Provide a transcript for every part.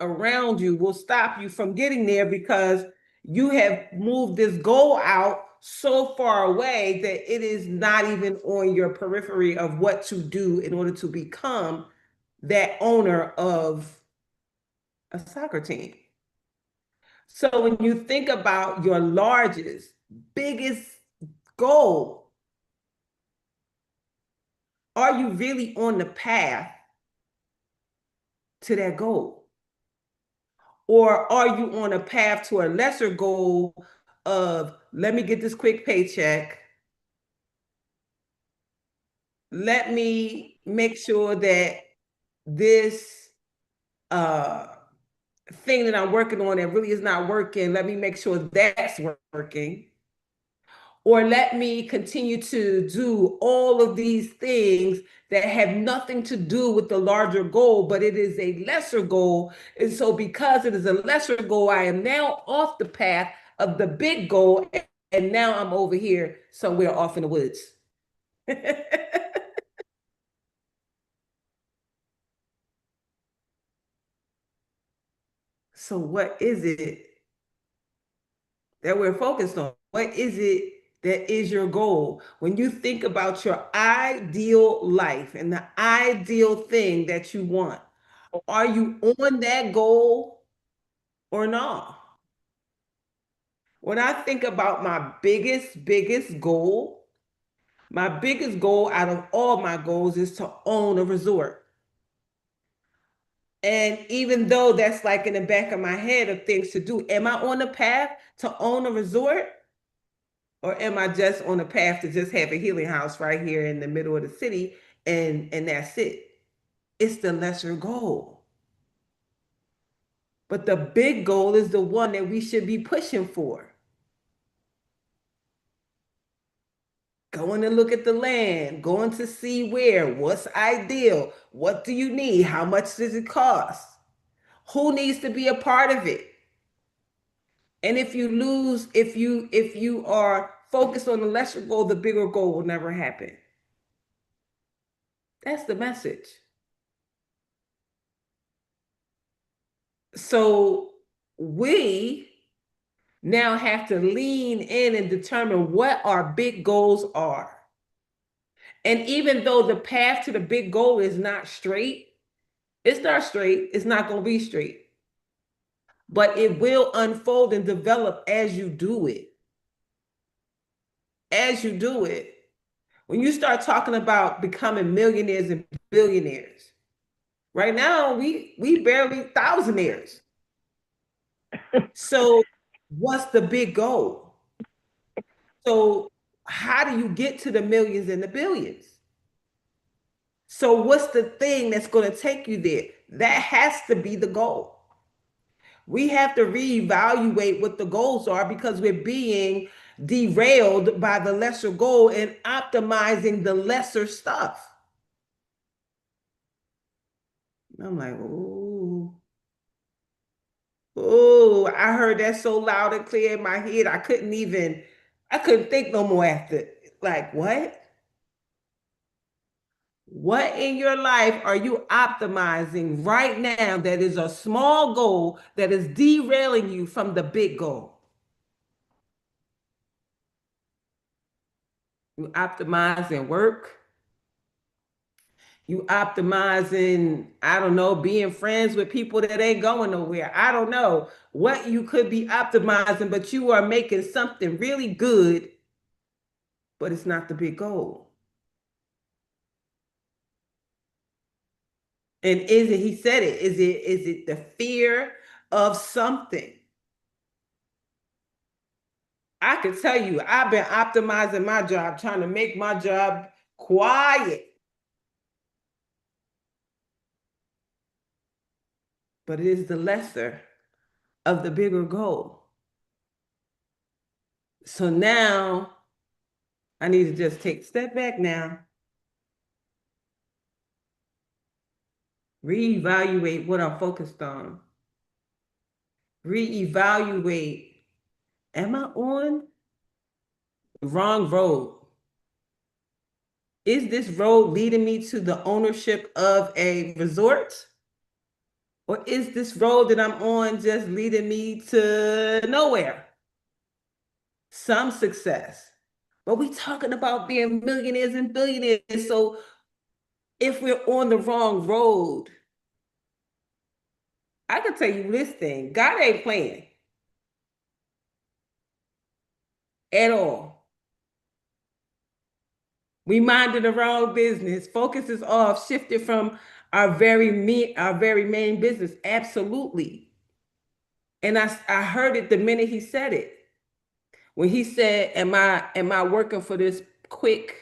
around you will stop you from getting there because you have moved this goal out so far away that it is not even on your periphery of what to do in order to become that owner of a soccer team. So when you think about your largest, biggest goal, are you really on the path to that goal? Or are you on a path to a lesser goal of, let me get this quick paycheck? Let me make sure that this uh, thing that I'm working on that really is not working, let me make sure that's working. Or let me continue to do all of these things that have nothing to do with the larger goal, but it is a lesser goal. And so because it is a lesser goal, I am now off the path of the big goal. And now I'm over here somewhere off in the woods. So what is it that we're focused on? What is it that is your goal? When you think about your ideal life and the ideal thing that you want, are you on that goal or not? When I think about my my biggest goal out of all my goals is to own a resort. And even though that's like in the back of my head of things to do, am I on the path to own a resort? Or am I just on a path to just have a healing house right here in the middle of the city and that's it? It's the lesser goal. But the big goal is the one that we should be pushing for. Going to look at the land, going to see what's ideal, what do you need, how much does it cost, who needs to be a part of it. And if you are focused on the lesser goal, the bigger goal will never happen. That's the message. So we now have to lean in and determine what our big goals are. And even though the path to the big goal is not straight, it's not straight, it's not going to be straight, but it will unfold and develop as you do it. As you do it. When you start talking about becoming millionaires and billionaires, right now we barely thousandaires. So what's the big goal? So how do you get to the millions and the billions? So what's the thing that's going to take you there? That has to be the goal. We have to reevaluate what the goals are because we're being derailed by the lesser goal and optimizing the lesser stuff. I'm like, ooh, oh, I heard that so loud and clear in my head. I couldn't think no more after. Like, what? What in your life are you optimizing right now that is a small goal that is derailing you from the big goal? You optimizing work. You optimizing, I don't know, being friends with people that ain't going nowhere. I don't know what you could be optimizing, but you are making something really good, but it's not the big goal. And is it, he said it, is it the fear of something? I can tell you, I've been optimizing my job, trying to make my job quiet. But it is the lesser of the bigger goal. So now I need to just take a step back now, reevaluate what I'm focused on, reevaluate, am I on the wrong road? Is this road leading me to the ownership of a resort? Or is this road that I'm on just leading me to nowhere? Some success. But we talking about being millionaires and billionaires. So if we're on the wrong road, I can tell you this thing, God ain't playing at all. We minded the wrong business. Focus is off, shifted from our very main business. Absolutely. And I heard it the minute he said it. When he said, am I working for this quick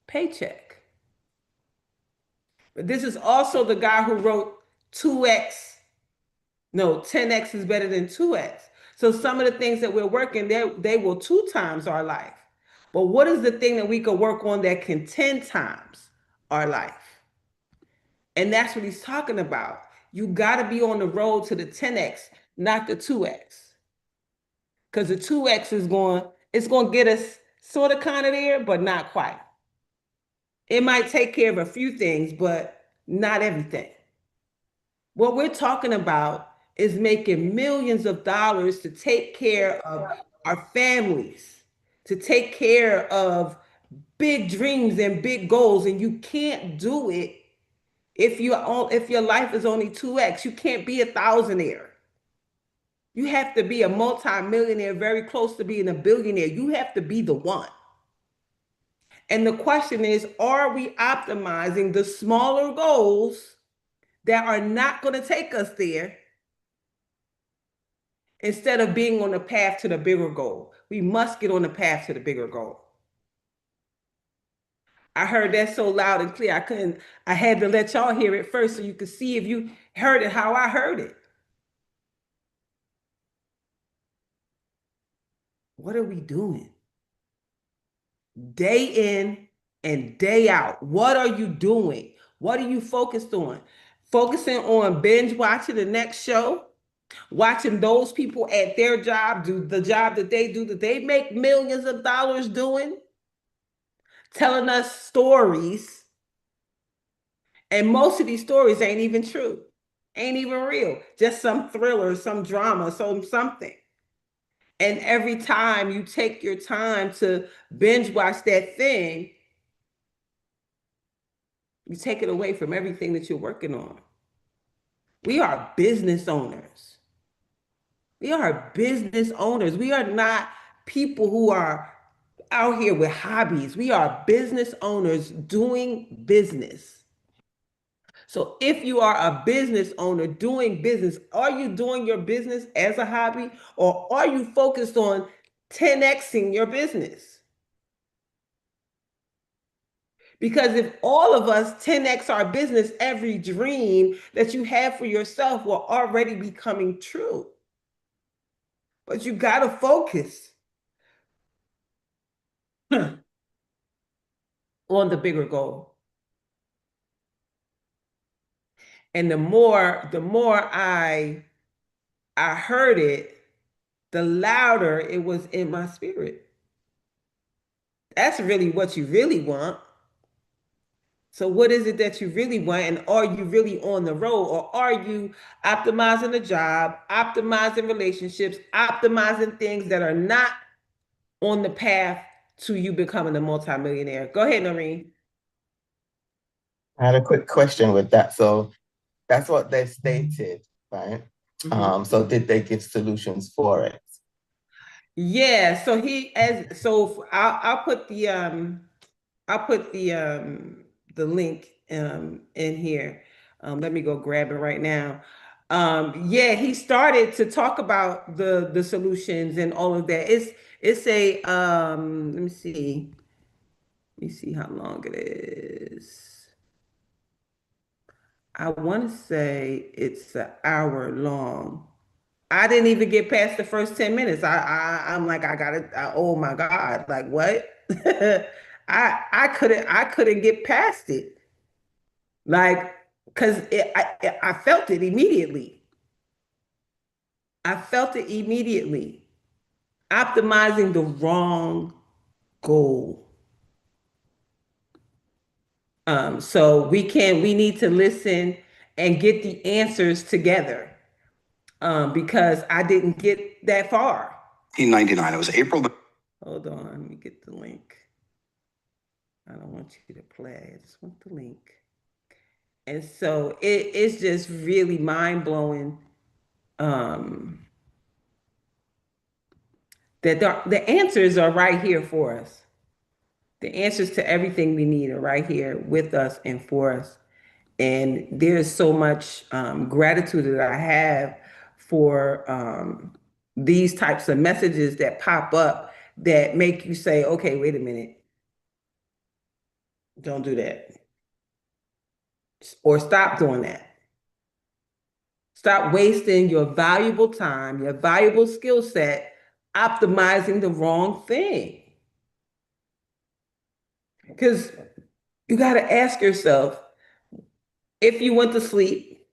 paycheck? But this is also the guy who wrote 2x. No, 10x is better than 2x. So some of the things that we're working, they will 2 times our life. But what is the thing that we could work on that can 10 times our life? And that's what he's talking about. You got to be on the road to the 10x, not the 2x. Because the 2x it's going to get us sort of kind of there, but not quite. It might take care of a few things, but not everything. What we're talking about is making millions of dollars to take care of our families, to take care of big dreams and big goals. And you can't do it if your life is only 2x. You can't be a thousandaire. You have to be a multimillionaire, very close to being a billionaire. You have to be the one. And the question is, are we optimizing the smaller goals that are not going to take us there instead of being on the path to the bigger goal? We must get on the path to the bigger goal. I heard that so loud and clear. I had to let y'all hear it first so you could see if you heard it how I heard it. What are we doing? Day in and day out. What are you doing? What are you focused on? Focusing on binge watching the next show, watching those people at their job do the job that they make millions of dollars doing, telling us stories. And most of these stories ain't even true, ain't even real, just some thriller, some drama, something. And every time you take your time to binge watch that thing, you take it away from everything that you're working on. We are business owners. We are business owners. We are not people who are out here with hobbies. We are business owners doing business. So if you are a business owner doing business, are you doing your business as a hobby or are you focused on 10xing your business? Because if all of us 10x our business, every dream that you have for yourself will already be coming true. But you got to focus on the bigger goal. And the more I heard it, the louder it was in my spirit. That's really what you really want. So what is it that you really want? And are you really on the road? Or are you optimizing the job, optimizing relationships, optimizing things that are not on the path to you becoming a multimillionaire? Go ahead, Noreen. I had a quick question with that. So that's what they stated, right? Mhm. So did they give solutions for it? Yeah, so I'll put the link in here. Let me go grab it right now. Yeah, he started to talk about the solutions and all of that. It's a let me see. Let me see how long it is. I want to say it's an hour long. I didn't even get past the first 10 minutes. I'm like, I gotta, oh my God, like what? I couldn't get past it. Like, because I felt it immediately. I felt it immediately. Optimizing the wrong goal. So we need to listen and get the answers together, because I didn't get that far. In 99, it was April. Hold on, let me get the link. I don't want you to play. I just want the link. And so it's just really mind blowing, um, that the answers are right here for us. The answers to everything we need are right here with us and for us. And there's so much gratitude that I have for these types of messages that pop up that make you say, okay, wait a minute, don't do that. Or stop doing that. Stop wasting your valuable time, your valuable skill set, optimizing the wrong thing. Because you got to ask yourself, if you went to sleep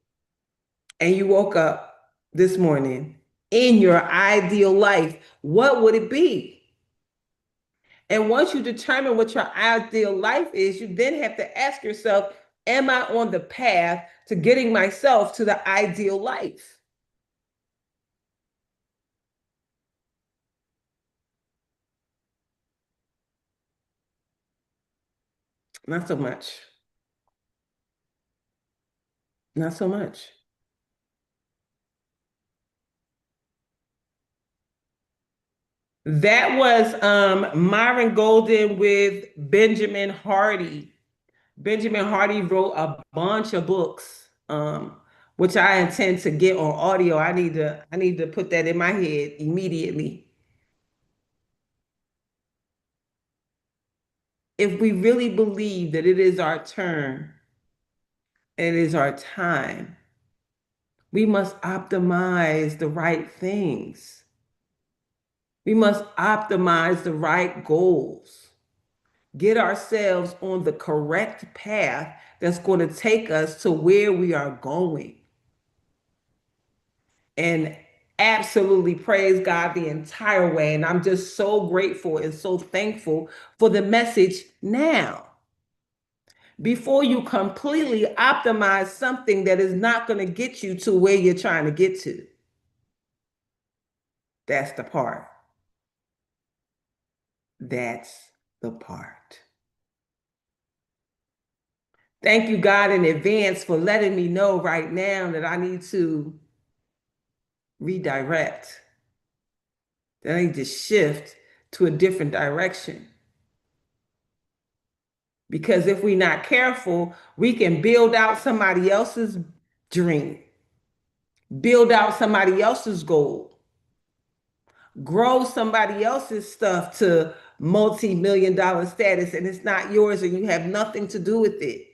and you woke up this morning in your ideal life, what would it be? And once you determine what your ideal life is, you then have to ask yourself, am I on the path to getting myself to the ideal life? Not so much. Not so much. That was Myron Golden with Benjamin Hardy. Benjamin Hardy wrote a bunch of books, which I intend to get on audio. I need to put that in my head immediately. If we really believe that it is our turn, it is our time, we must optimize the right things. We must optimize the right goals. Get ourselves on the correct path that's going to take us to where we are going. And absolutely praise God the entire way. And I'm just so grateful and so thankful for the message now. Before you completely optimize something that is not going to get you to where you're trying to get to. That's the part. That's the part. Thank you, God, in advance for letting me know right now that I need to redirect, that I need to shift to a different direction. Because if we're not careful, we can build out somebody else's dream, build out somebody else's goal, grow somebody else's stuff to multi-million dollar status, and it's not yours and you have nothing to do with it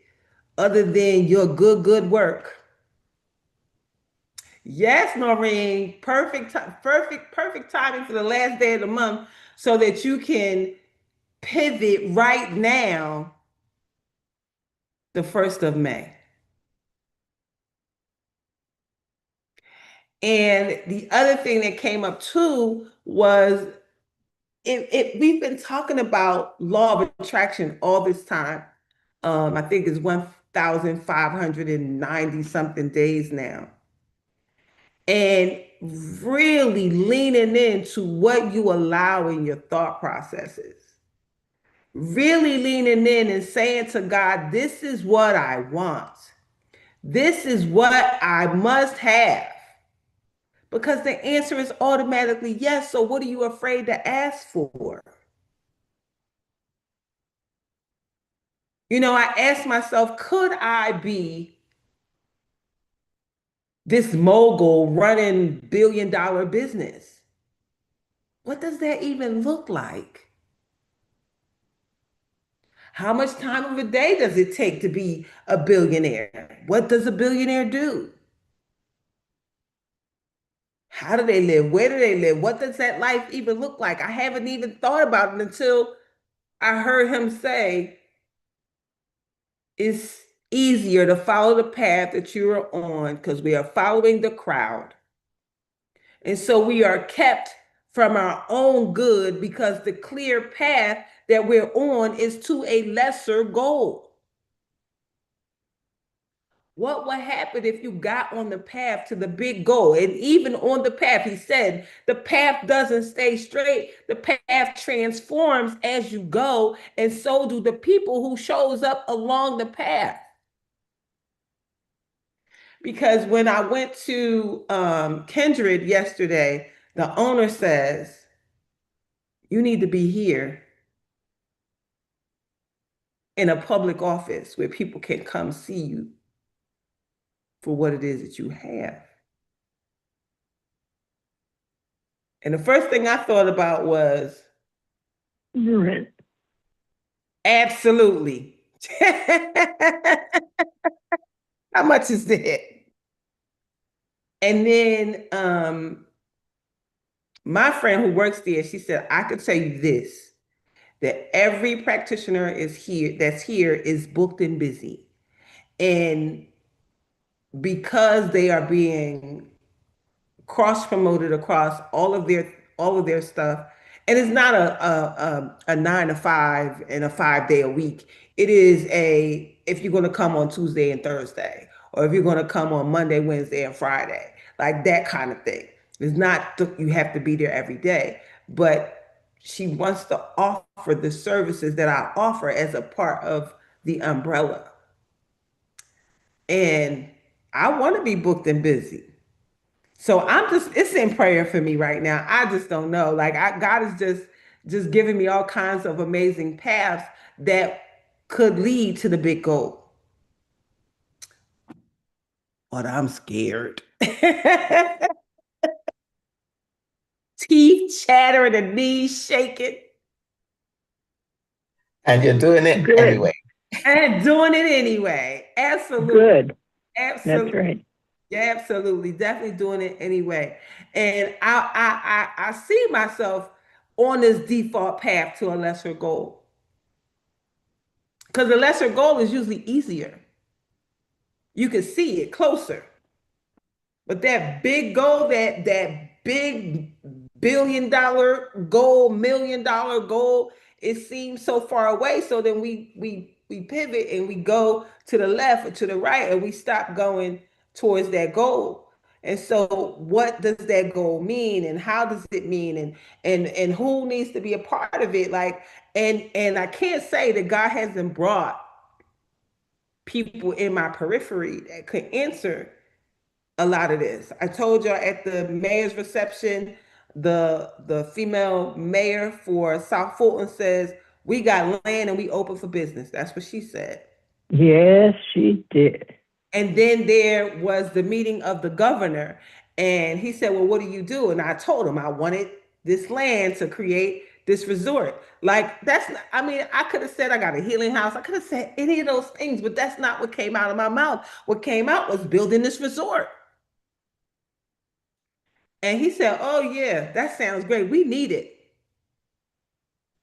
other than your good work. Yes, Noreen, perfect timing for the last day of the month so that you can pivot right now, the 1st of May. And the other thing that came up too was we've been talking about law of attraction all this time. I think it's 1,590 something days now. And really leaning into what you allow in your thought processes. Really leaning in and saying to God, this is what I want. This is what I must have. Because the answer is automatically yes. So what are you afraid to ask for? I asked myself, could I be this mogul running billion-dollar business? What does that even look like? How much time of a day does it take to be a billionaire? What does a billionaire do? How do they live? Where do they live? What does that life even look like? I haven't even thought about it until I heard him say, it's easier to follow the path that you are on because we are following the crowd. And so we are kept from our own good because the clear path that we're on is to a lesser goal. What would happen if you got on the path to the big goal? And even on the path, he said, the path doesn't stay straight. The path transforms as you go, and so do the people who shows up along the path. Because when I went to Kindred yesterday, the owner says, you need to be here in a public office where people can come see you for what it is that you have. And the first thing I thought about was, Rent. absolutely. How much is that? And then my friend who works there, she said, I could tell you this, that every practitioner that's here is booked and busy. And because they are being cross promoted across all of their stuff, and it's not a 9 to 5 and a 5 day a week. It is a, if you're going to come on Tuesday and Thursday, or if you're going to come on Monday, Wednesday, and Friday, like that kind of thing. It's not you have to be there every day, but she wants to offer the services that I offer as a part of the umbrella. And I want to be booked and busy. So it's in prayer for me right now. I just don't know. Like God is just giving me all kinds of amazing paths that could lead to the big goal. But I'm scared. Teeth chattering and knees shaking. And you're doing it Good. anyway. And doing it anyway. Absolutely. Good. That's Absolutely. right. Yeah, absolutely. Definitely doing it anyway. And I see myself on this default path to a lesser goal. Because the lesser goal is usually easier. You can see it closer. But that big goal, that big $1 billion goal, $1 million goal, it seems so far away. So then we pivot and we go to the left or to the right, and we stop going towards that goal. And so what does that goal mean, and how does it mean, and who needs to be a part of it? Like, and I can't say that God hasn't brought people in my periphery that could answer a lot of this. I told y'all at the mayor's reception, the female mayor for South Fulton says, we got land and we open for business. That's what she said. Yes, she did. And then there was the meeting of the governor, and he said, well, what do you do? And I told him I wanted this land to create this resort. Like, that's not, I mean, I could have said I got a healing house. I could have said any of those things, but that's not what came out of my mouth. What came out was building this resort. And he said, oh, yeah, that sounds great. We need it.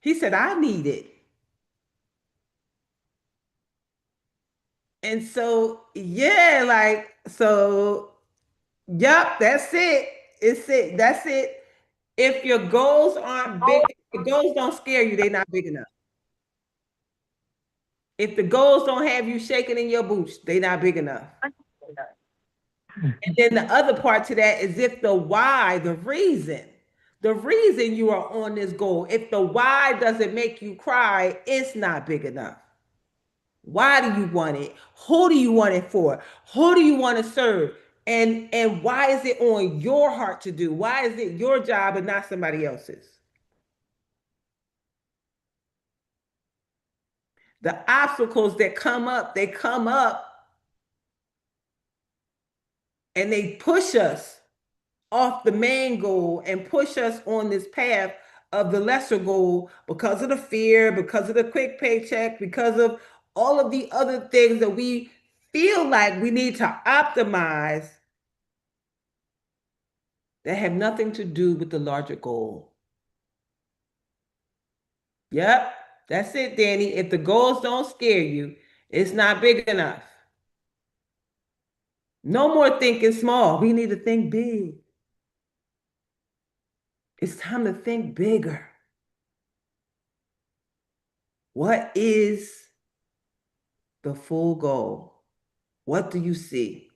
He said, I need it. And so, yeah, like, so, yep, that's it. It's it. That's it. If your goals aren't big, if the goals don't scare you, they're not big enough. If the goals don't have you shaking in your boots, they're not big enough. And then the other part to that is if the why, the reason you are on this goal, if the why doesn't make you cry, it's not big enough. Why do you want it? Who do you want it for? Who do you want to serve? And why is it on your heart to do? Why is it your job and not somebody else's? The obstacles that come up, they come up and they push us off the main goal and push us on this path of the lesser goal because of the fear, because of the quick paycheck, because of all of the other things that we feel like we need to optimize that have nothing to do with the larger goal. Yep, that's it, Danny. If the goals don't scare you, it's not big enough. No more thinking small. We need to think big. It's time to think bigger. What is the full goal? What do you see?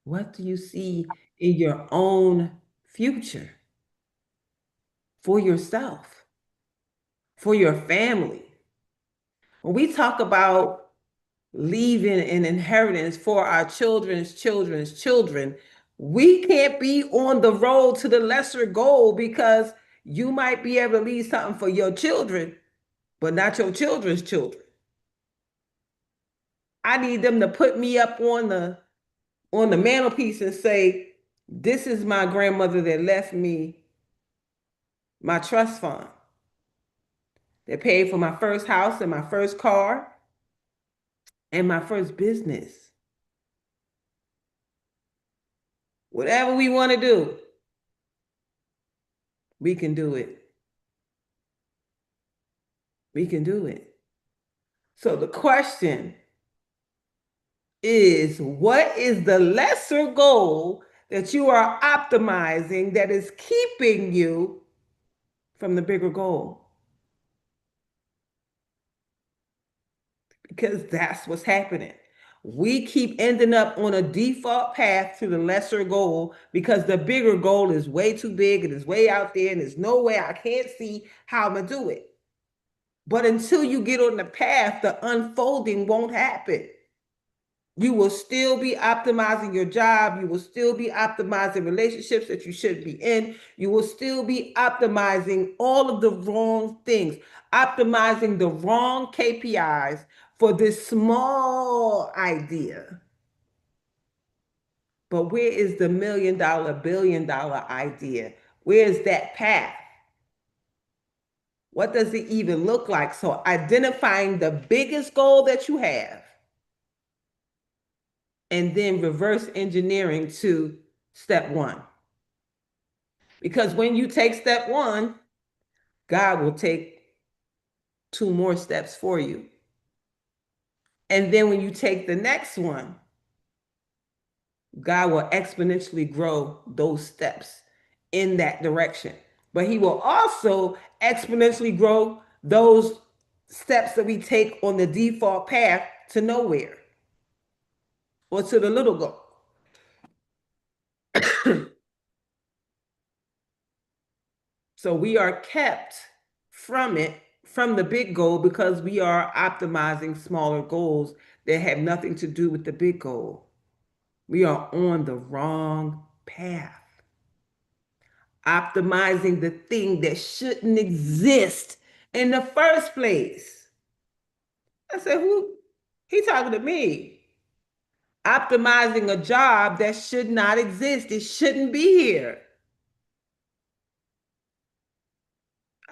What do you see in your own future for yourself, for your family? When we talk about leaving an inheritance for our children's children's children, we can't be on the road to the lesser goal, because you might be able to leave something for your children, but not your children's children. I need them to put me up on the mantelpiece and say, this is my grandmother that left me my trust fund, that paid for my first house and my first car and my first business. Whatever we want to do, we can do it. We can do it. So the question is, what is the lesser goal that you are optimizing that is keeping you from the bigger goal? Because that's what's happening. We keep ending up on a default path to the lesser goal because the bigger goal is way too big and is way out there and there's no way, I can't see how I'm going to do it. But until you get on the path, the unfolding won't happen. You will still be optimizing your job. You will still be optimizing relationships that you shouldn't be in. You will still be optimizing all of the wrong things, optimizing the wrong KPIs for this small idea. But where is the $1 million, $1 billion idea? Where is that path? What does it even look like? So identifying the biggest goal that you have, and then reverse engineering to step one. Because when you take step one, God will take 2 more steps for you. And then when you take the next one, God will exponentially grow those steps in that direction. But he will also exponentially grow those steps that we take on the default path to nowhere or to the little goal. So we are kept from it, from the big goal, because we are optimizing smaller goals that have nothing to do with the big goal. We are on the wrong path, optimizing the thing that shouldn't exist in the first place. I said, who? He talking to me. Optimizing a job that should not exist. It shouldn't be here.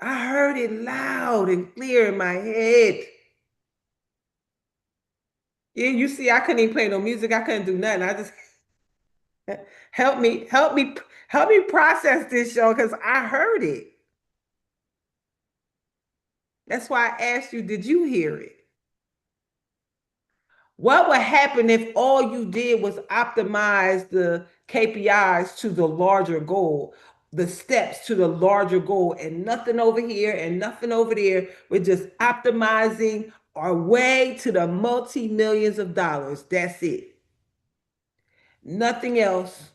I heard it loud and clear in my head. Yeah, you see, I couldn't even play no music. I couldn't do nothing. I just help me process this, show, because I heard it. That's why I asked you, did you hear it? What would happen if all you did was optimize the KPIs to the larger goal, the steps to the larger goal, and nothing over here and nothing over there? We're just optimizing our way to the multi-millions of dollars. That's it. Nothing else.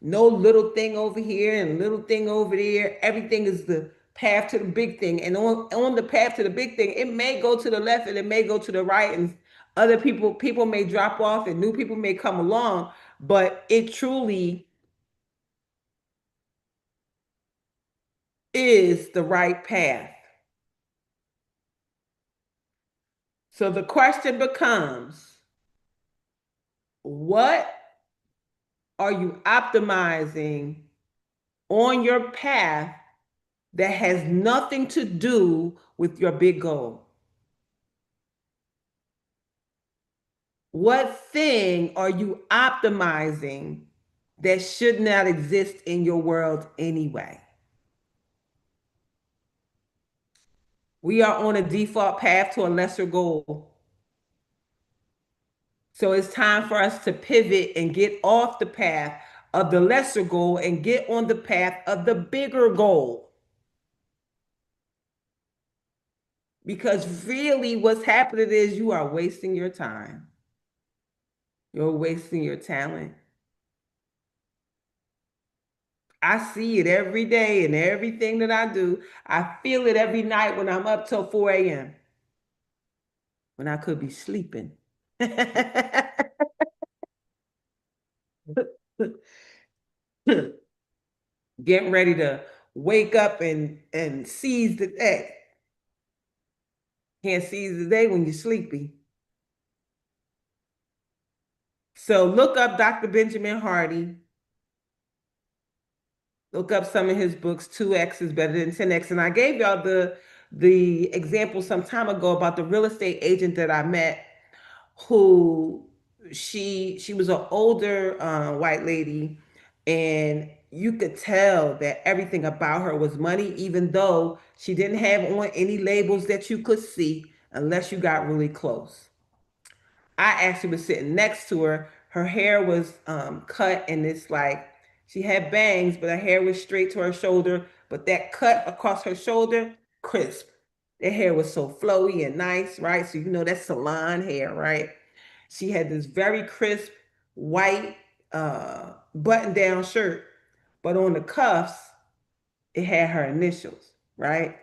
No little thing over here and little thing over there. Everything is the path to the big thing. And on the path to the big thing, it may go to the left and it may go to the right. And other people may drop off and new people may come along. But it truly is the right path. So the question becomes, what are you optimizing on your path that has nothing to do with your big goal? What thing are you optimizing that should not exist in your world anyway? We are on a default path to a lesser goal. So it's time for us to pivot and get off the path of the lesser goal and get on the path of the bigger goal. Because really what's happening is you are wasting your time. You're wasting your talent. I see it every day in everything that I do. I feel it every night when I'm up till 4 a.m. when I could be sleeping. Getting ready to wake up and seize the day. Can't seize the day when you're sleepy. So look up Dr. Benjamin Hardy. Look up some of his books. 2X is better than 10X. And I gave y'all the example some time ago about the real estate agent that I met, who she was an older white lady, and you could tell that everything about her was money, even though she didn't have on any labels that you could see unless you got really close. I actually was sitting next to her. Her hair was cut, and it's like she had bangs, but her hair was straight to her shoulder. But that cut across her shoulder, crisp. That hair was so flowy and nice, right? So you know that's salon hair, right? She had this very crisp white button-down shirt, but on the cuffs, it had her initials, right?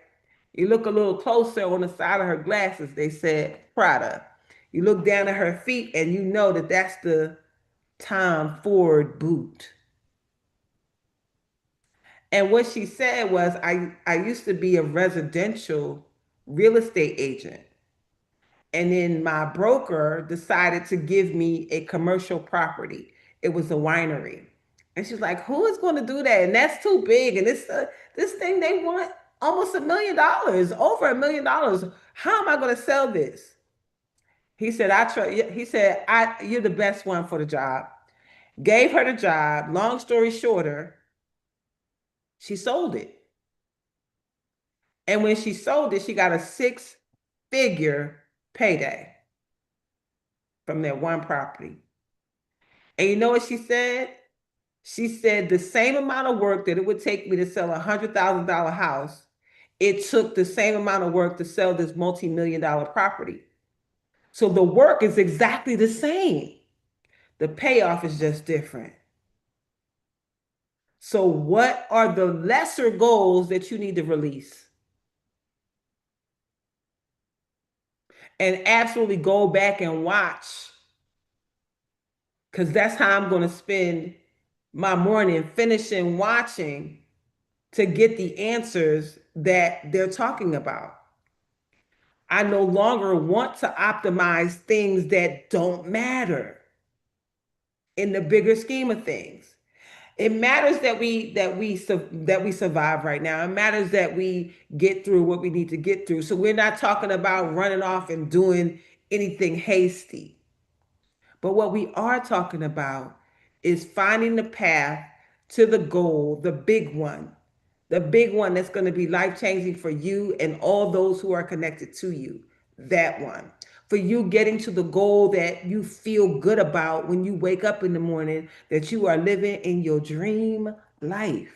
You look a little closer on the side of her glasses, they said Prada. You look down at her feet and you know that that's the Tom Ford boot. And what she said was, I used to be a residential real estate agent. And then my broker decided to give me a commercial property. It was a winery. And she's like, who is going to do that? And that's too big. And this thing, they want almost $1 million, over $1 million. How am I going to sell this? He said, you're the best one for the job. Gave her the job. Long story shorter, she sold it. And when she sold it, she got a 6-figure payday from that one property. And you know what she said? She said the same amount of work that it would take me to sell $100,000 house, it took the same amount of work to sell this multi-million-dollar property. So the work is exactly the same. The payoff is just different. So what are the lesser goals that you need to release? And absolutely go back and watch, because that's how I'm going to spend my morning, finishing watching to get the answers that they're talking about. I no longer want to optimize things that don't matter in the bigger scheme of things. It matters that we survive right now. It matters that we get through what we need to get through. So we're not talking about running off and doing anything hasty. But what we are talking about is finding the path to the goal, the big one that's going to be life-changing for you and all those who are connected to you. That one. For you getting to the goal that you feel good about when you wake up in the morning, that you are living in your dream life,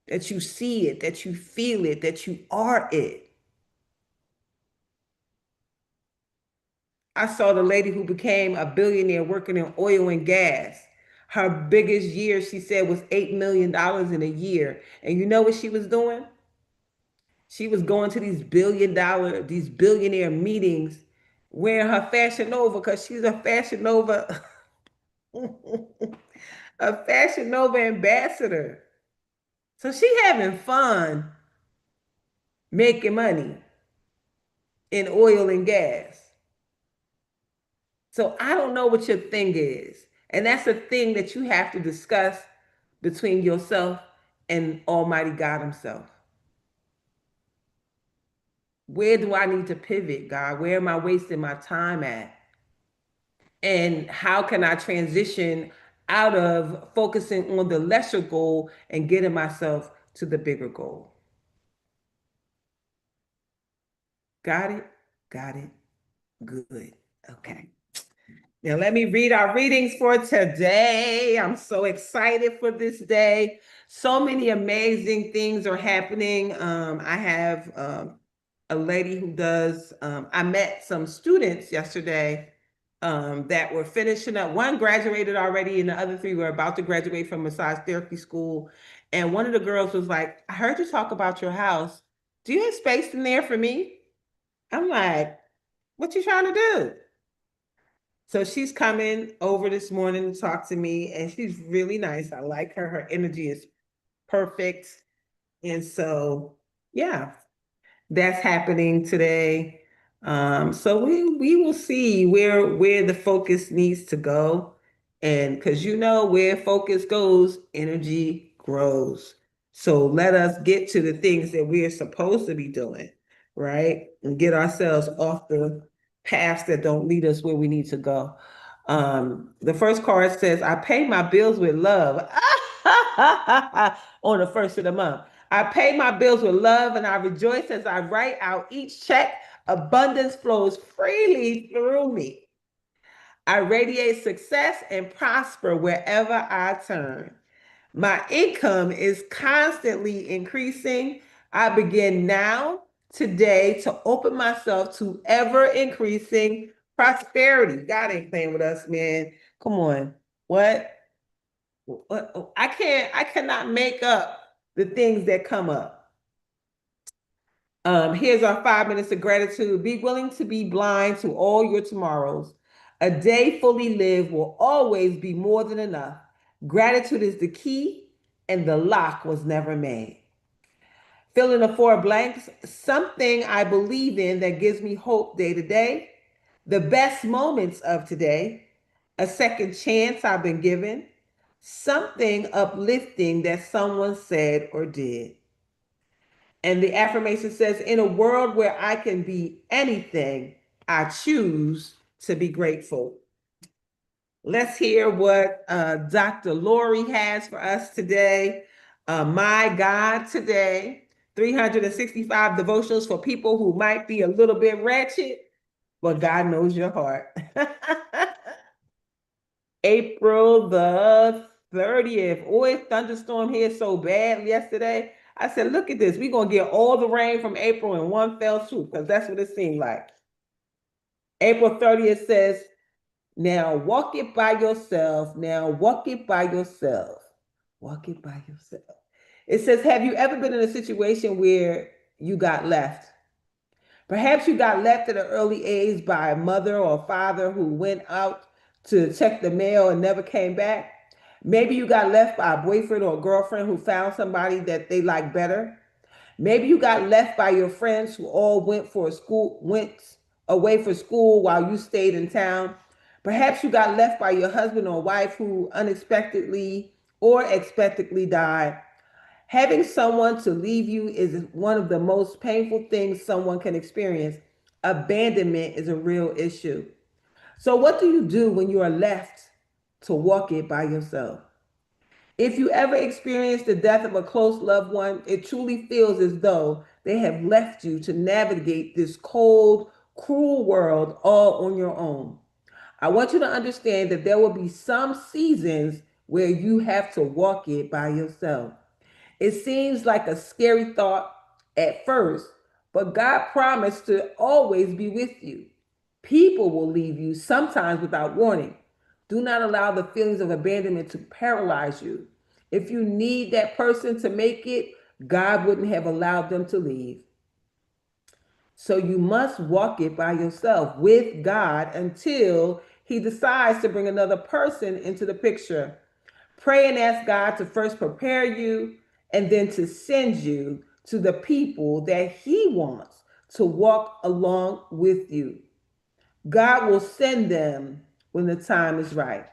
that you see it, that you feel it, that you are it. I saw the lady who became a billionaire working in oil and gas. Her biggest year, she said, was $8 million in a year. And you know what she was doing? She was going to these billionaire meetings wearing her Fashion Nova, because she's a Fashion Nova, a Fashion Nova ambassador. So she having fun making money in oil and gas. So I don't know what your thing is. And that's a thing that you have to discuss between yourself and Almighty God Himself. Where do I need to pivot, God? Where am I wasting my time at? And how can I transition out of focusing on the lesser goal and getting myself to the bigger goal? Got it? Got it. Good. Okay. Now, let me read our readings for today. I'm so excited for this day. So many amazing things are happening. I have a lady who does, I met some students yesterday that were finishing up. One graduated already, and the other three were about to graduate from massage therapy school. And one of the girls was like, I heard you talk about your house. Do you have space in there for me? I'm like, what you trying to do? So she's coming over this morning to talk to me, and she's really nice. I like her. Her energy is perfect. And so, yeah, that's happening today. So we will see where the focus needs to go. And because where focus goes, energy grows. So let us get to the things that we're supposed to be doing, right? And get ourselves off the paths that don't lead us where we need to go. The first card says, I pay my bills with love on the first of the month. I pay my bills with love and I rejoice as I write out each check. Abundance flows freely through me. I radiate success and prosper wherever I turn. My income is constantly increasing. I begin now, today, to open myself to ever increasing prosperity. God ain't playing with us, man. Come on. What? I cannot make up the things that come up. Here's our 5 minutes of gratitude. Be willing to be blind to all your tomorrows. A day fully lived will always be more than enough. Gratitude is the key, and the lock was never made. Fill in the 4 blanks. Something I believe in that gives me hope day to day. The best moments of today. A second chance I've been given. Something uplifting that someone said or did. And the affirmation says, in a world where I can be anything, I choose to be grateful. Let's hear what Dr. Lori has for us today. My God, today, 365 devotionals for people who might be a little bit ratchet, but God knows your heart. April the 30th. Oh, it thunderstormed here so bad yesterday. I said, look at this. We're going to get all the rain from April in one fell swoop, because that's what it seemed like. April 30th says, now walk it by yourself. Now walk it by yourself. Walk it by yourself. It says, have you ever been in a situation where you got left? Perhaps you got left at an early age by a mother or father who went out to check the mail and never came back. Maybe you got left by a boyfriend or a girlfriend who found somebody that they like better. Maybe you got left by your friends who all went away for school while you stayed in town. Perhaps you got left by your husband or wife who unexpectedly or expectedly died. Having someone to leave you is one of the most painful things someone can experience. Abandonment is a real issue. So, what do you do when you are left to walk it by yourself? If you ever experience the death of a close loved one, it truly feels as though they have left you to navigate this cold, cruel world all on your own. I want you to understand that there will be some seasons where you have to walk it by yourself. It seems like a scary thought at first, but God promised to always be with you. People will leave you sometimes without warning. Do not allow the feelings of abandonment to paralyze you. If you need that person to make it, God wouldn't have allowed them to leave. So you must walk it by yourself with God until He decides to bring another person into the picture. Pray and ask God to first prepare you and then to send you to the people that He wants to walk along with you. God will send them when the time is right.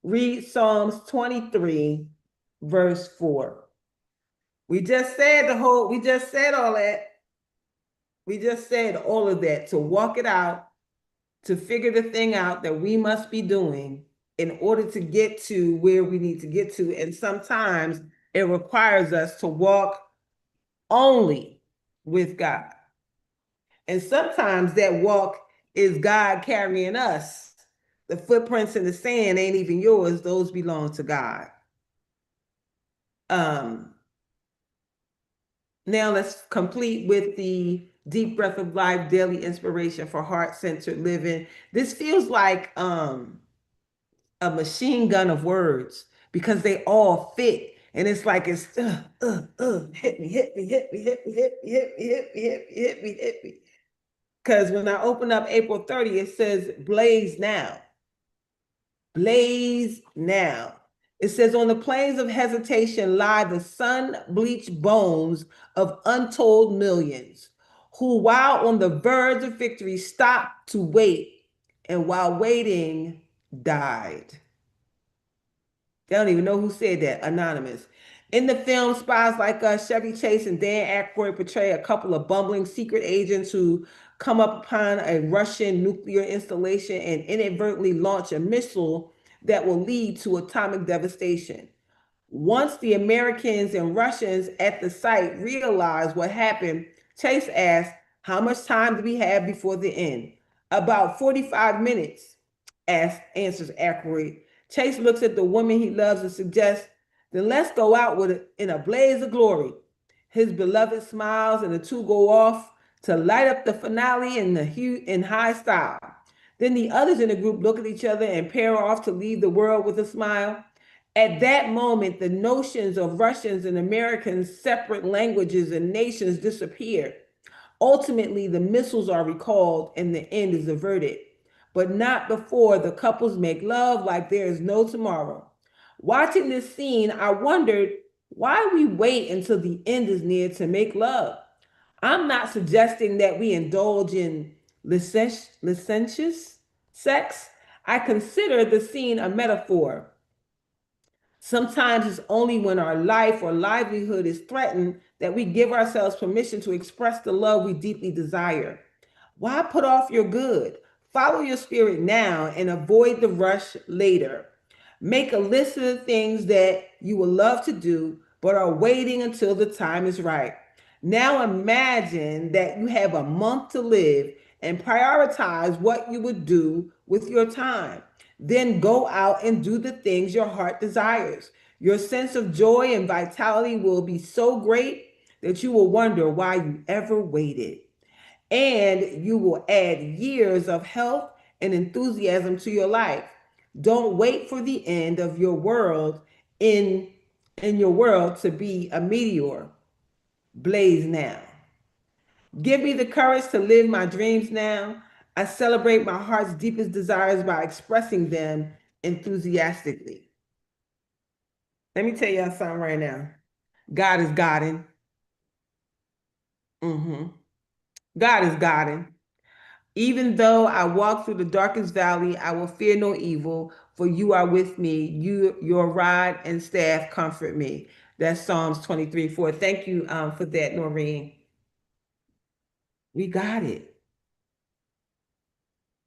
Read Psalms 23, verse 4. We just said all that. We just said all of that to walk it out, to figure the thing out that we must be doing in order to get to where we need to get to. And sometimes it requires us to walk only with God. And sometimes that walk is God carrying us. The footprints in the sand ain't even yours, those belong to God. Now let's complete with the Deep breath of life, daily inspiration for heart-centered living. This feels like a machine gun of words because they all fit. And it's like it's hit me, hit me, hit me, hit me, hit me, hit me, hit me, hit me, hit me, hit me. Because when I open up April 30th, it says blaze now. Blaze now. It says, on the plains of hesitation lie the sun-bleached bones of untold millions, who, while on the verge of victory, stopped to wait, and while waiting, died. They don't even know who said that. Anonymous. In the film Spies Like Us, Chevy Chase and Dan Aykroyd portray a couple of bumbling secret agents who come up upon a Russian nuclear installation and inadvertently launch a missile that will lead to atomic devastation. Once the Americans and Russians at the site realized what happened, Chase asked, how much time do we have before the end? About 45 minutes, answers Aykroyd. Chase looks at the woman he loves and suggests, then let's go out with it in a blaze of glory. His beloved smiles and the two go off to light up the finale in high style. Then the others in the group look at each other and pair off to leave the world with a smile. At that moment, the notions of Russians and Americans, separate languages and nations disappear. Ultimately, the missiles are recalled and the end is averted, but not before the couples make love like there is no tomorrow. Watching this scene, I wondered why we wait until the end is near to make love. I'm not suggesting that we indulge in licentious sex. I consider the scene a metaphor. Sometimes it's only when our life or livelihood is threatened that we give ourselves permission to express the love we deeply desire. Why put off your good? Follow your spirit now and avoid the rush later. Make a list of the things that you would love to do, but are waiting until the time is right. Now imagine that you have a month to live and prioritize what you would do with your time. Then go out and do the things your heart desires. Your sense of joy and vitality will be so great that you will wonder why you ever waited. And you will add years of health and enthusiasm to your life. Don't wait for the end of your world in your world to be a meteor. Blaze now. Give me the courage to live my dreams now. I celebrate my heart's deepest desires by expressing them enthusiastically. Let me tell y'all something right now. God is Godding. God is Godding. Even though I walk through the darkest valley, I will fear no evil, for you are with me. Your rod and staff comfort me. That's Psalms 23:4. Thank you for that, Noreen. We got it.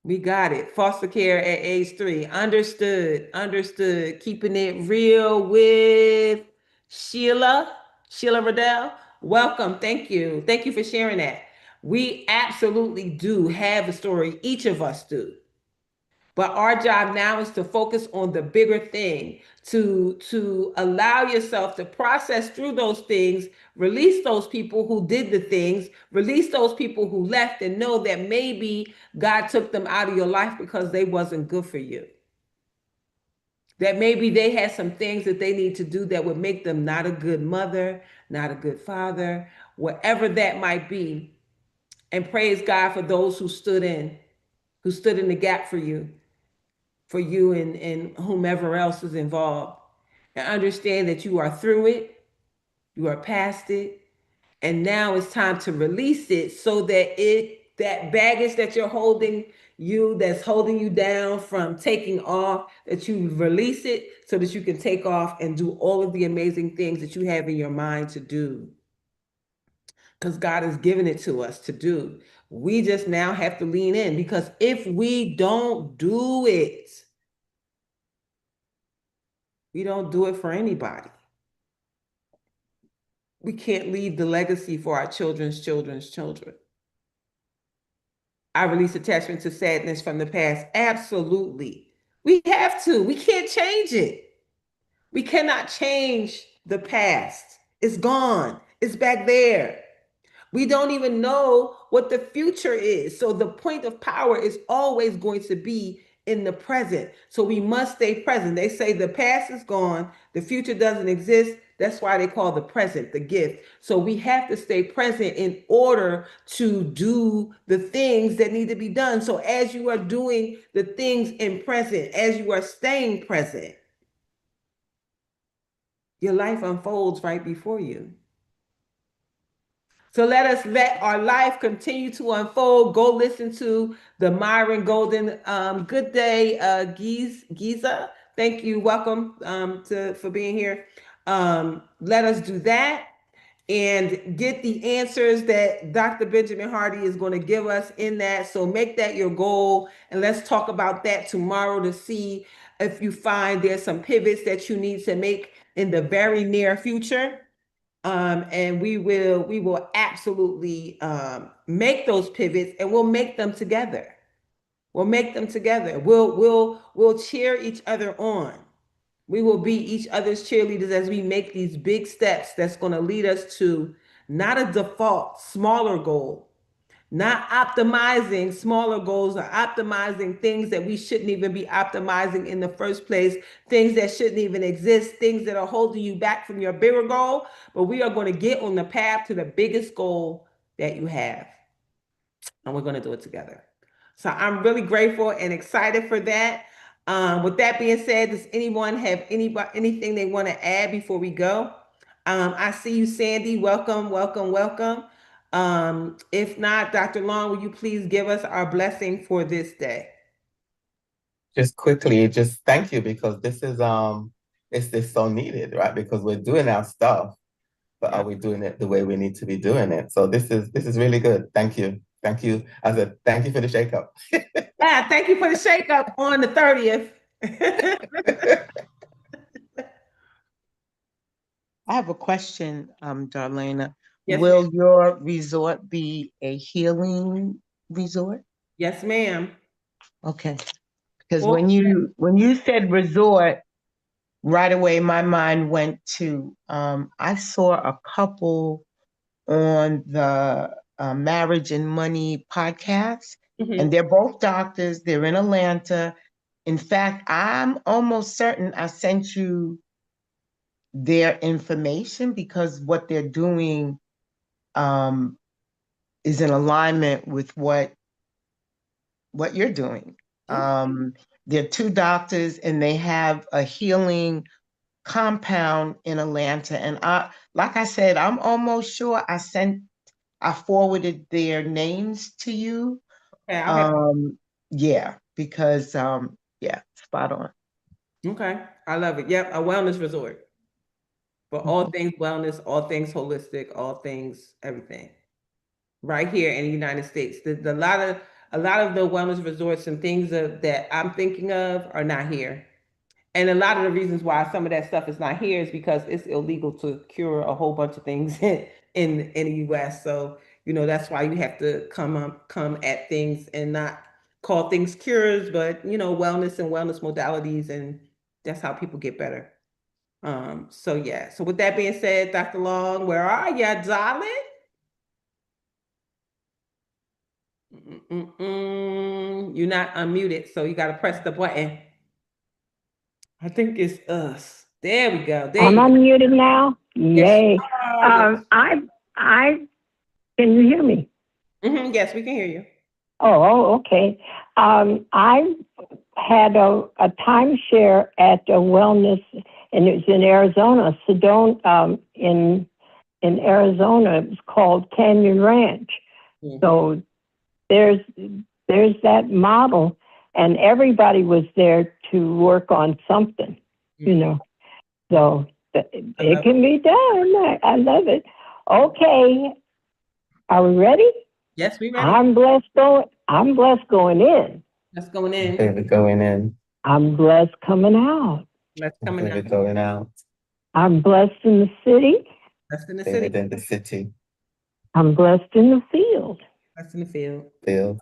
We got it. Foster care at age 3. Understood. Understood. Keeping it real with Sheila. Sheila Riddell. Welcome. Thank you. Thank you for sharing that. We absolutely do have a story. Each of us do. But our job now is to focus on the bigger thing, to allow yourself to process through those things, release those people who did the things, release those people who left, and know that maybe God took them out of your life because they wasn't good for you. That maybe they had some things that they need to do that would make them not a good mother, not a good father, whatever that might be. And praise God for those who stood in the gap for you and whomever else is involved. And understand that you are through it, you are past it, and now it's time to release it so that that baggage that you're holding that's holding you down from taking off, that you release it so that you can take off and do all of the amazing things that you have in your mind to do. Because God has given it to us to do. We just now have to lean in, because if we don't do it, we don't do it for anybody. We can't leave the legacy for our children's children's children. I release attachment to sadness from the past. Absolutely. We have to. We can't change it. We cannot change the past. It's gone. It's back there. We don't even know what the future is. So the point of power is always going to be in the present. So we must stay present. They say the past is gone, the future doesn't exist. That's why they call the present the gift. So we have to stay present in order to do the things that need to be done. So as you are doing the things in present, as you are staying present, your life unfolds right before you. So let us let our life continue to unfold. Go listen to the Myron Golden. Good day, Giza. Thank you. Welcome for being here. Let us do that and get the answers that Dr. Benjamin Hardy is going to give us in that. So make that your goal. And let's talk about that tomorrow to see if you find there's some pivots that you need to make in the very near future. And we will absolutely make those pivots, and we'll make them together. We'll make them together. We'll cheer each other on. We will be each other's cheerleaders as we make these big steps that's going to lead us to not a default smaller goal, not optimizing smaller goals or optimizing things that we shouldn't even be optimizing in the first place, things that shouldn't even exist, things that are holding you back from your bigger goal. But we are going to get on the path to the biggest goal that you have, and we're going to do it together. So I'm really grateful and excited for that. With that being said, does anyone have anything they want to add before we go? I see you, Sandy. Welcome, welcome, welcome. If not, Dr. Long, will you please give us our blessing for this day? Just quickly, just thank you, because this is so needed, right? Because we're doing our stuff, but are we doing it the way we need to be doing it? So this is really good. Thank you. Thank you. Thank you for the shakeup. Yeah, thank you for the shakeup on the 30th. I have a question, Darlaina. Yes, Will ma'am. your resort be a healing resort? Yes, ma'am. Okay. Because Well, when you said resort, right away my mind went to I saw a couple on the Marriage and Money podcast, and they're both doctors. They're in Atlanta. In fact, I'm almost certain I sent you their information because what they're doing is in alignment with what you're doing. They're two doctors and they have a healing compound in Atlanta. And like I said, I'm almost sure I forwarded their names to you. Okay, Yeah, because yeah, spot on. okay. I love it. Yep, a wellness resort for all things wellness, all things holistic, all things everything. Right here in the United States, a lot of the wellness resorts and things that I'm thinking of are not here. And a lot of the reasons why some of that stuff is not here is because it's illegal to cure a whole bunch of things in the US. So, that's why you have to come at things and not call things cures, but wellness and wellness modalities, and that's how people get better. So yeah. So with that being said, Dr. Long, where are you, darling? You're not unmuted, so you got to press the button. I think it's us. There we go. There I'm you go. unmuted now. Yes, you Yay. are. Yes. I can you hear me? Yes, we can hear you. Oh, okay. I had a timeshare at a wellness, and it was in Arizona, Sedona, in Arizona. It was called Canyon Ranch. So there's that model, and everybody was there to work on something, So it can be done. I love it. Okay, are we ready? Yes, we ready. I'm blessed going in. Let's going in. Okay, we're going in. I'm blessed coming out. Let's coming Okay, we're out. going out. I'm blessed in the city. Blessed in the David city. in the city. I'm blessed in the field. Blessed in the field. Field.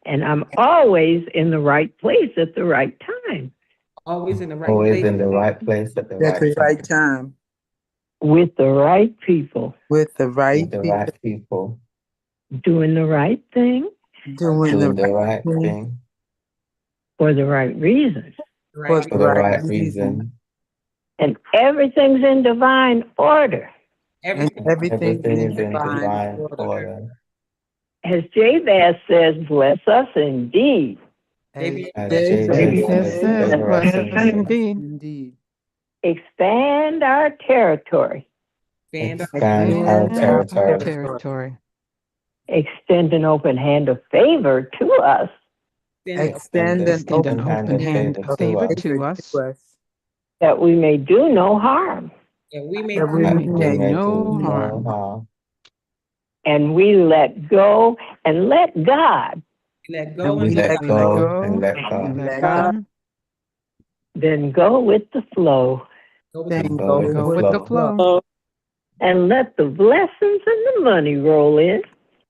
And I'm always in the right place at the right time. Always in the right Always place. in the right place at the At the right time. right time. with the right people, with the right with the people, right people, doing the right thing doing doing the the right right thing thing for the right reasons. for Right. the for the right right reason. reason. And everything's in divine order. And Everything. everything Everything in is in divine divine order. order. As Jabez says, bless us indeed. As As Jabez Jabez Jabez says, says, favor us bless us indeed. indeed. Expand our territory. Expand our Expand our Expand our territory. territory. Extend an open hand of favor to us. Extend an Extend open an open hand of favor favor to us, to us. That we may do no harm. and we may That we that may we may do do no harm, And we let go and let God let and go we and let let go and let and God, let God, God, then go with the flow go with and then go with the with the flow, flow, and let the blessings and the money roll in.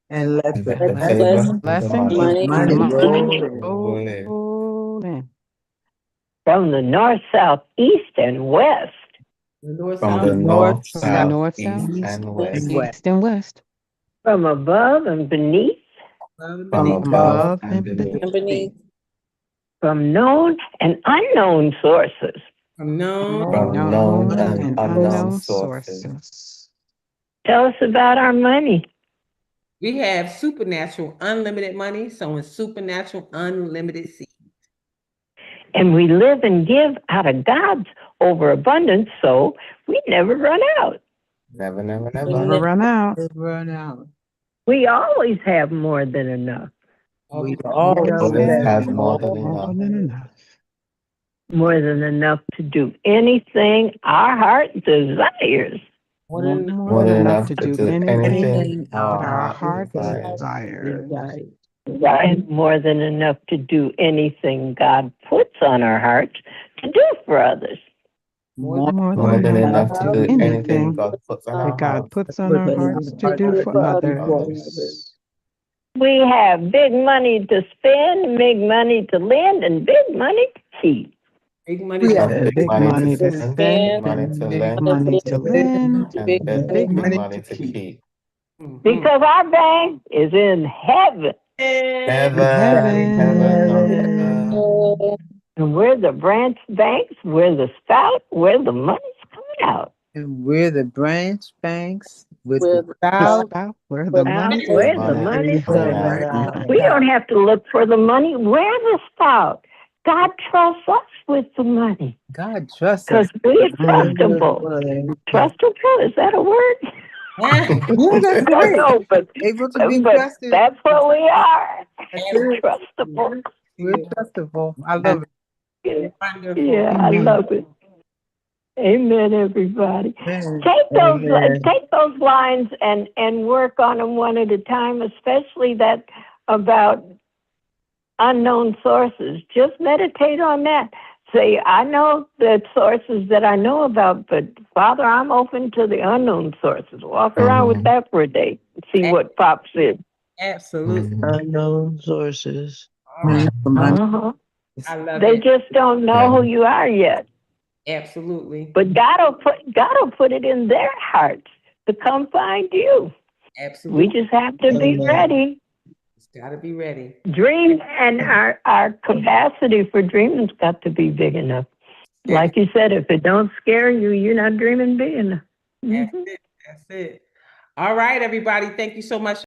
and let and the let the blessings favor blessings, and the and money money roll in roll in From the north, south, east, and west. the north, from south, the north, north, south, south, east, east, and and west, west, From above and beneath. and from beneath, above and beneath, and beneath, From known and unknown sources. from known. from known and unknown sources. Tell us about our money. We have supernatural unlimited money, sowing supernatural unlimited seed. And we live and give out of God's overabundance, so we never run out. Never, never, never never. run out. Never run out. We always have more than enough. We Always Always always has have more more than enough. than enough. More than enough to do anything our heart desires. More than enough to do anything our that our heart heart desires. desires. And more than enough to do anything God puts on our hearts to do for others. More More than enough to do anything anything God puts on that our God hearts puts on our hearts to do for others. others. We have big money to spend, big money to lend, and big money to keep. big money. We to- have Big big money to spend, spend, big money to big lend, money to lend, and and big big money money to to keep. keep. Mhm. Because our bank is in heaven. Heaven, heaven on earth. And we're the branch banks, we're the spout, we're the money's coming out. And we're the branch banks with we're the the spout. spout, Where with the money Where's the Money money coming coming out. out? We don't have to look for the money. We're the spout. God trusts us with the money God trusts because us. we're trustable. Trustable, is that a word? Yeah, that's I don't right. know, but Able to be but trusted. that's what we are. That's it. Trustable. We're trustable. I love it. Wonderful. Yeah, I love it. Amen, everybody. Amen. Take those lines and work on them one at a time, especially that about unknown sources. Just meditate on that. Say, I know the sources that I know about, but Father, I'm open to the unknown sources. Walk around with that for a day and see what pops in. Absolutely. Unknown sources. Oh, Uh-huh. I love They it. just don't know who you are yet. Absolutely. But God will put it in their hearts to come find you. Absolutely. We just have to be ready. Just gotta be ready. Dream, and our capacity for dreaming's got to be big enough. Like you said, if it don't scare you, you're not dreaming big enough. That's it. That's it. All right, everybody. Thank you so much